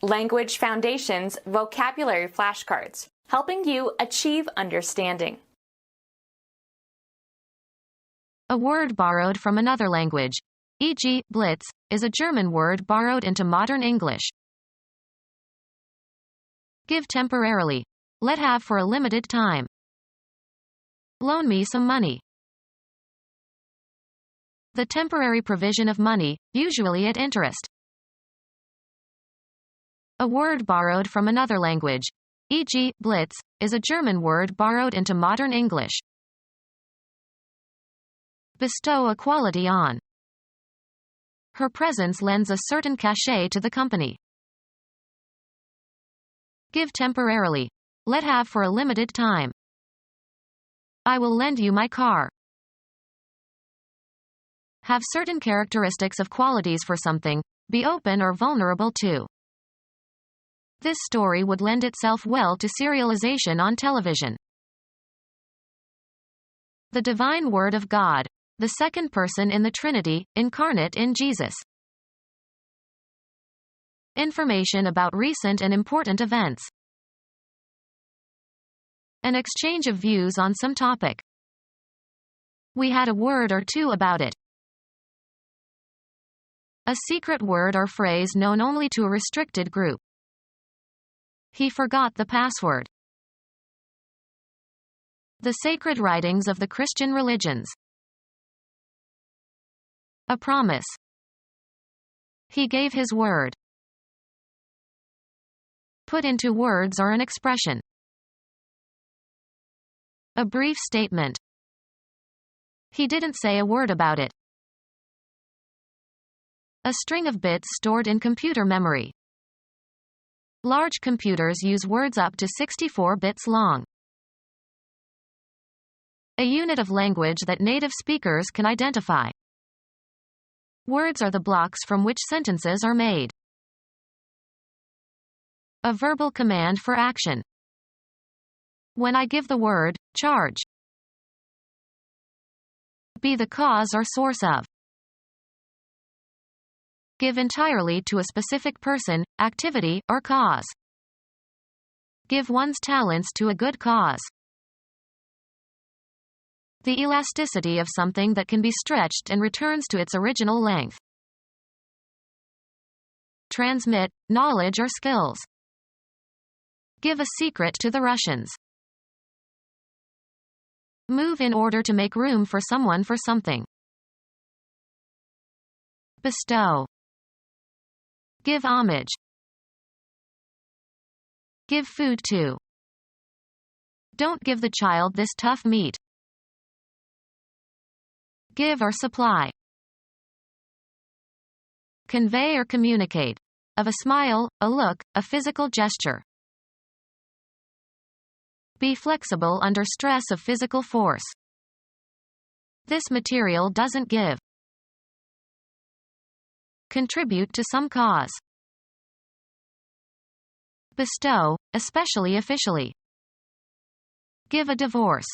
Language Foundations Vocabulary Flashcards, helping you achieve understanding. A word borrowed from another language, e.g., Blitz, is a German word borrowed into modern English. Give temporarily. Let have for a limited time. Loan me some money. The temporary provision of money, usually at interest. A word borrowed from another language, e.g., Blitz, is a German word borrowed into modern English. Bestow a quality on. Her presence lends a certain cachet to the company. Give temporarily. Let have for a limited time. I will lend you my car. Have certain characteristics of qualities for something, be open or vulnerable to. This story would lend itself well to serialization on television. The divine Word of God, the second person in the Trinity, incarnate in Jesus. Information about recent and important events. An exchange of views on some topic. We had a word or two about it. A secret word or phrase known only to a restricted group. He forgot the password. The sacred writings of the Christian religions. A promise. He gave his word. Put into words or an expression. A brief statement. He didn't say a word about it. A string of bits stored in computer memory. Large computers use words up to 64 bits long. A unit of language that native speakers can identify. Words are the blocks from which sentences are made. A verbal command for action. When I give the word, charge. Be the cause or source of. Give entirely to a specific person, activity, or cause. Give one's talents to a good cause. The elasticity of something that can be stretched and returns to its original length. Transmit knowledge or skills. Give a secret to the Russians. Move in order to make room for someone for something. Bestow. Give homage. Give food to. Don't give the child this tough meat. Give or supply. Convey or communicate. Of a smile, a look, a physical gesture. Be flexible under stress of physical force. This material doesn't give. Contribute to some cause. Bestow, especially officially. Give a divorce.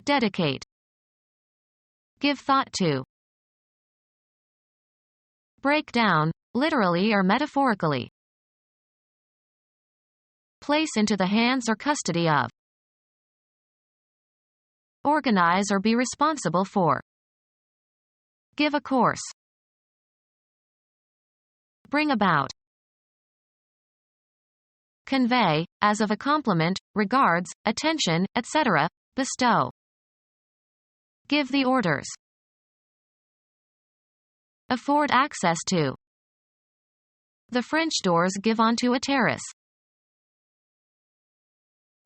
Dedicate. Give thought to. Break down, literally or metaphorically. Place into the hands or custody of. Organize or be responsible for. Give a course. Bring about. Convey, as of a compliment, regards, attention, etc., bestow. Give the orders. Afford access to. The French doors give onto a terrace.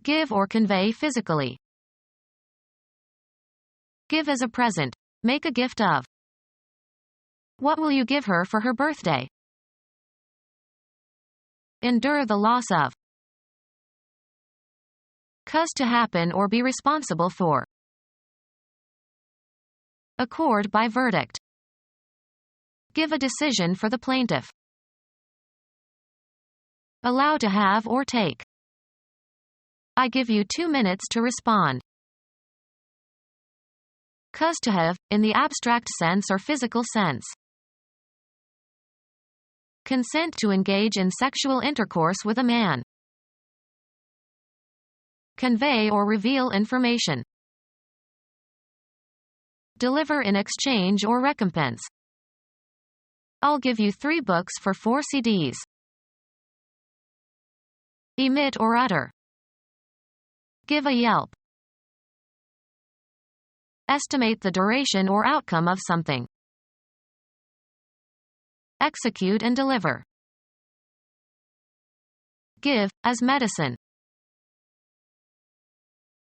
Give or convey physically. Give as a present. Make a gift of. What will you give her for her birthday? Endure the loss of. Cause to happen or be responsible for. Accord by verdict. Give a decision for the plaintiff. Allow to have or take. I give you 2 minutes to respond. Cause to have, in the abstract sense or physical sense. Consent to engage in sexual intercourse with a man. Convey or reveal information. Deliver in exchange or recompense. I'll give you 3 books for 4 CDs. Emit or utter. Give a yelp. Estimate the duration or outcome of something. Execute and deliver. Give, as medicine.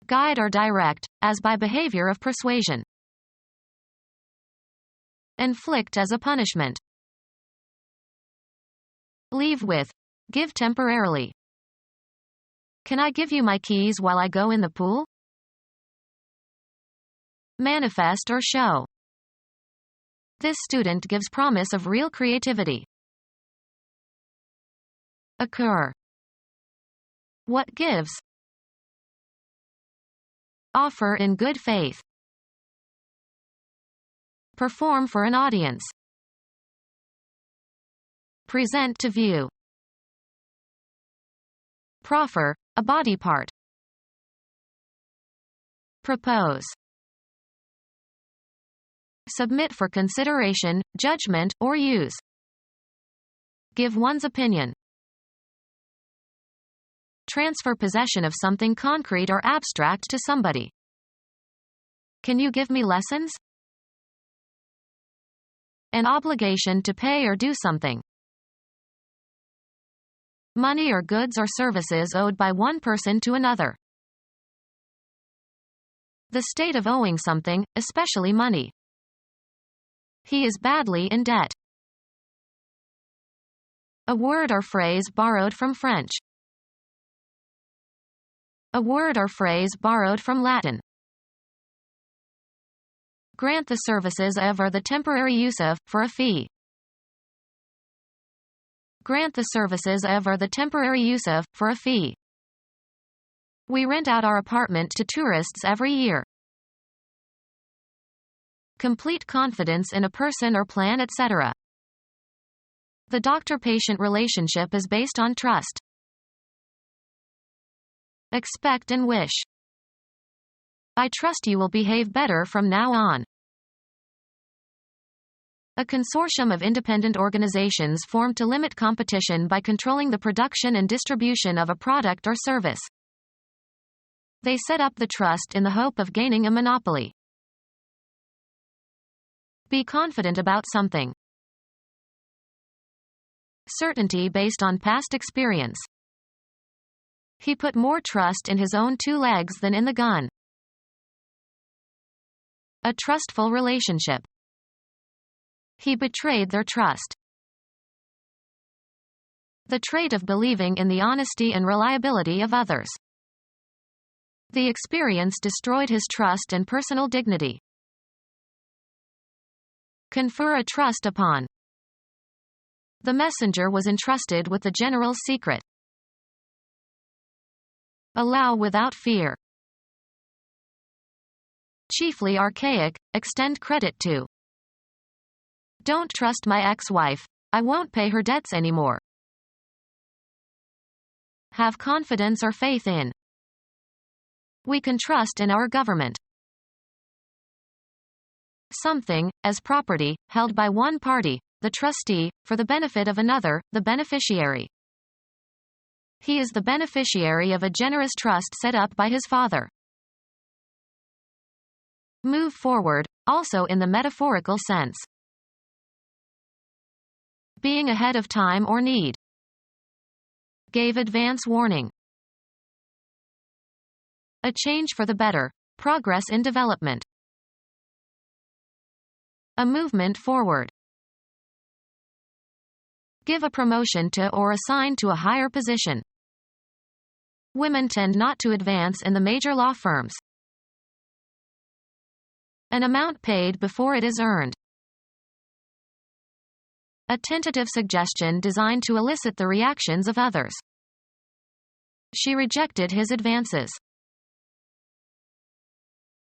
Guide or direct, as by behavior of persuasion. Inflict as a punishment. Leave with. Give temporarily. Can I give you my keys while I go in the pool? Manifest or show. This student gives promise of real creativity. Occur. What gives? Offer in good faith. Perform for an audience. Present to view. Proffer, a body part. Propose. Submit for consideration, judgment, or use. Give one's opinion. Transfer possession of something concrete or abstract to somebody. Can you give me lessons? An obligation to pay or do something. Money or goods or services owed by one person to another. The state of owing something, especially money. He is badly in debt. A word or phrase borrowed from French. A word or phrase borrowed from Latin. Grant the services of or the temporary use of, for a fee. Grant the services of or the temporary use of, for a fee. We rent out our apartment to tourists every year. Complete confidence in a person or plan, etc. The doctor-patient relationship is based on trust. Expect and wish. I trust you will behave better from now on. A consortium of independent organizations formed to limit competition by controlling the production and distribution of a product or service. They set up the trust in the hope of gaining a monopoly. Be confident about something. Certainty based on past experience. He put more trust in his own 2 legs than in the gun. A trustful relationship. He betrayed their trust. The trait of believing in the honesty and reliability of others. The experience destroyed his trust and personal dignity. Confer a trust upon. The messenger was entrusted with the general's secret. Allow without fear. Chiefly archaic, extend credit to. Don't trust my ex-wife. I won't pay her debts anymore. Have confidence or faith in. We can trust in our government. Something, as property, held by one party, the trustee, for the benefit of another, the beneficiary. He is the beneficiary of a generous trust set up by his father. Move forward, also in the metaphorical sense. Being ahead of time or need. Gave advance warning. A change for the better, progress in development. A movement forward. Give a promotion to or assign to a higher position. Women tend not to advance in the major law firms. An amount paid before it is earned. A tentative suggestion designed to elicit the reactions of others. She rejected his advances.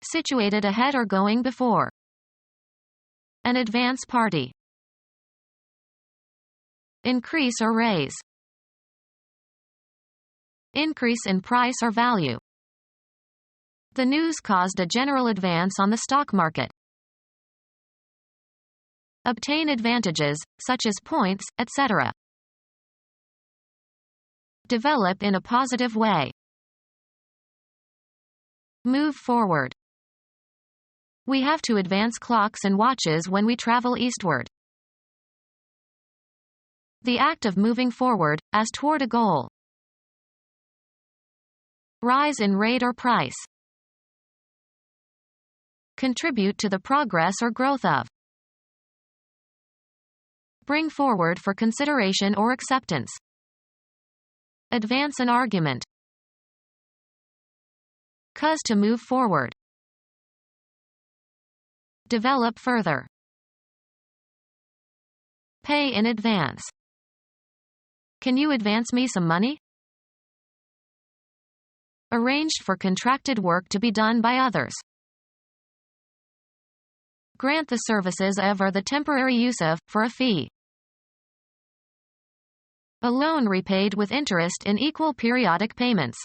Situated ahead or going before. An advance party. Increase or raise. Increase in price or value. The news caused a general advance on the stock market. Obtain advantages, such as points, etc. Develop in a positive way. Move forward. We have to advance clocks and watches when we travel eastward. The act of moving forward, as toward a goal. Rise in rate or price. Contribute to the progress or growth of. Bring forward for consideration or acceptance. Advance an argument. Cause to move forward. Develop further. Pay in advance. Can you advance me some money? Arranged for contracted work to be done by others. Grant the services of or the temporary use of, for a fee. A loan repaid with interest in equal periodic payments.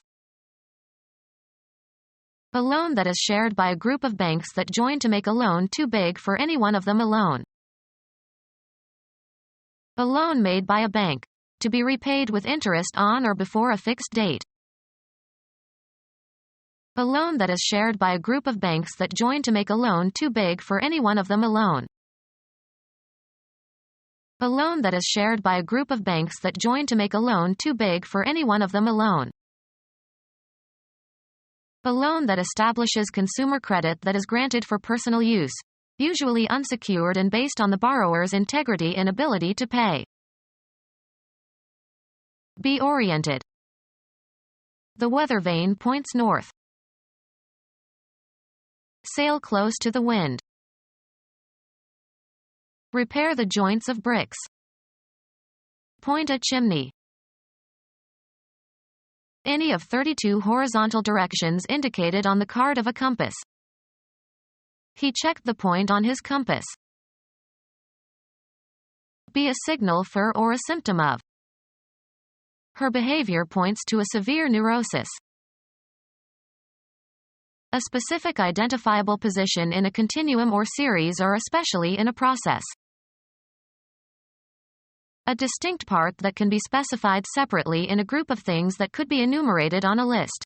A loan that is shared by a group of banks that join to make a loan too big for any one of them alone. A loan made by a bank, to be repaid with interest on or before a fixed date. A loan that is shared by a group of banks that join to make a loan too big for any one of them alone. A loan that is shared by a group of banks that join to make a loan too big for any one of them alone. A loan that establishes consumer credit that is granted for personal use, usually unsecured and based on the borrower's integrity and ability to pay. Be oriented. The weather vane points north. Sail close to the wind. Repair the joints of bricks. Point a chimney. Any of 32 horizontal directions indicated on the card of a compass. He checked the point on his compass. Be a signal for or a symptom of. Her behavior points to a severe neurosis. A specific identifiable position in a continuum or series or especially in a process. A distinct part that can be specified separately in a group of things that could be enumerated on a list.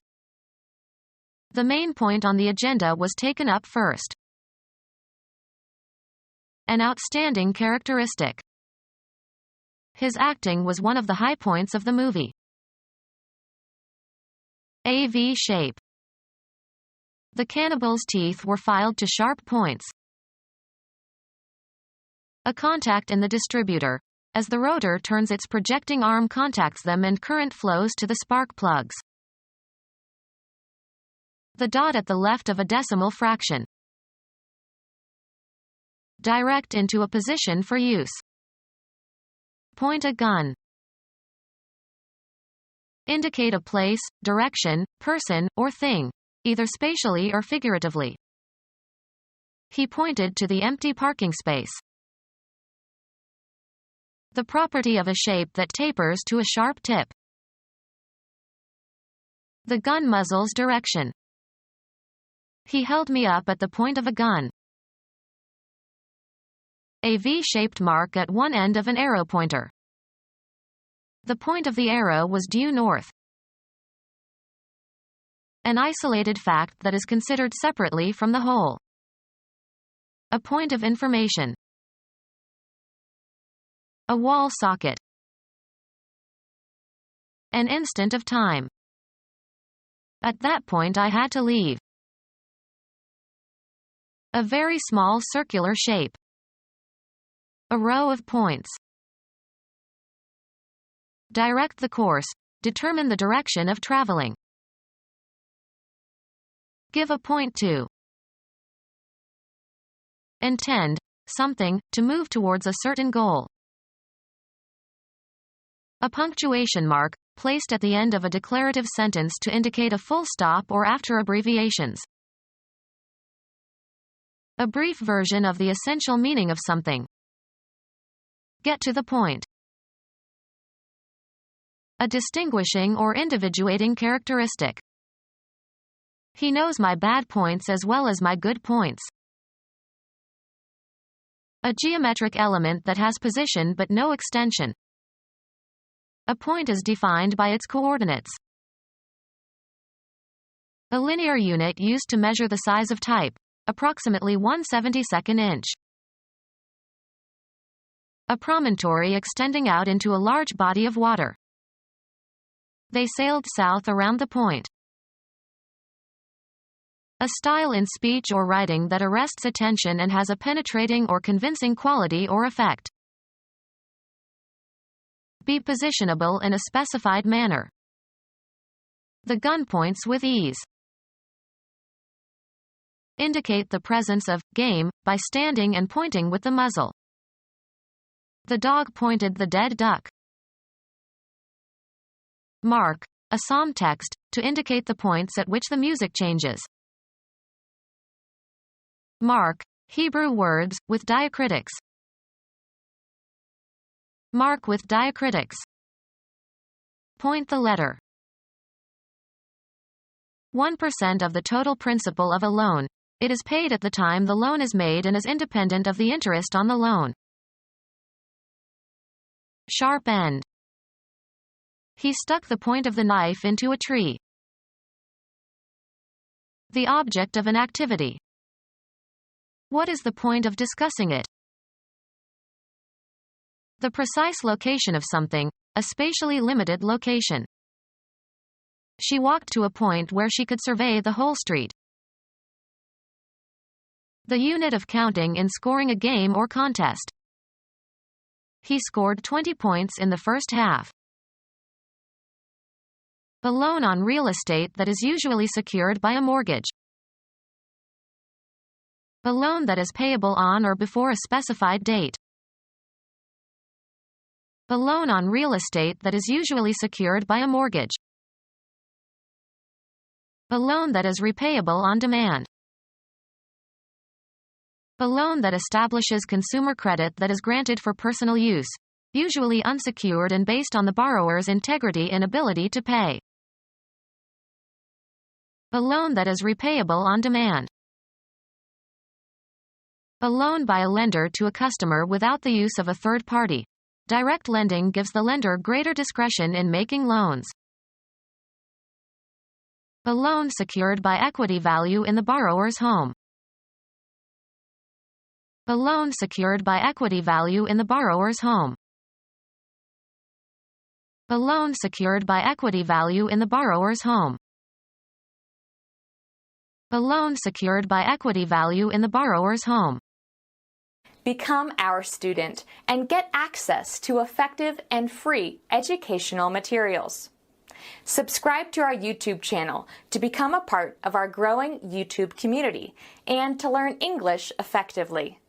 The main point on the agenda was taken up first. An outstanding characteristic. His acting was one of the high points of the movie. A V shape. The cannibal's teeth were filed to sharp points. A contact in the distributor. As the rotor turns, its projecting arm contacts them and current flows to the spark plugs. The dot at the left of a decimal fraction. Direct into a position for use. Point a gun. Indicate a place, direction, person, or thing, either spatially or figuratively. He pointed to the empty parking space. The property of a shape that tapers to a sharp tip. The gun muzzle's direction. He held me up at the point of a gun. A V-shaped mark at one end of an arrow pointer. The point of the arrow was due north. An isolated fact that is considered separately from the whole. A point of information. A wall socket. An instant of time. At that point I had to leave. A very small circular shape. A row of points. Direct the course. Determine the direction of traveling. Give a point to. Intend, something, to move towards a certain goal. A punctuation mark, placed at the end of a declarative sentence to indicate a full stop or after abbreviations. A brief version of the essential meaning of something. Get to the point. a distinguishing or individuating characteristic. He knows my bad points as well as my good points. A geometric element that has position but no extension. A point is defined by its coordinates. A linear unit used to measure the size of type, approximately 1/72 inch. A promontory extending out into a large body of water. They sailed south around the point. A style in speech or writing that arrests attention and has a penetrating or convincing quality or effect. Be positionable in a specified manner. The gun points with ease. Indicate the presence of game by standing and pointing with the muzzle. The dog pointed the dead duck. Mark, a psalm text, to indicate the points at which the music changes. Mark, Hebrew words, with diacritics. Mark with diacritics. Point the letter. 1% of the total principal of a loan. It is paid at the time the loan is made and is independent of the interest on the loan. Sharp end. He stuck the point of the knife into a tree. The object of an activity. What is the point of discussing it? The precise location of something, a spatially limited location. She walked to a point where she could survey the whole street. The unit of counting in scoring a game or contest. He scored 20 points in the first half. A loan on real estate that is usually secured by a mortgage. A loan that is payable on or before a specified date. A loan on real estate that is usually secured by a mortgage. A loan that is repayable on demand. A loan that establishes consumer credit that is granted for personal use, usually unsecured and based on the borrower's integrity and ability to pay. A loan that is repayable on demand. A loan by a lender to a customer without the use of a third party. Direct lending gives the lender greater discretion in making loans. A loan secured by equity value in the borrower's home. A loan secured by equity value in the borrower's home. A loan secured by equity value in the borrower's home. A loan secured by equity value in the borrower's home. Become our student and get access to effective and free educational materials. Subscribe to our YouTube channel to become a part of our growing YouTube community and to learn English effectively.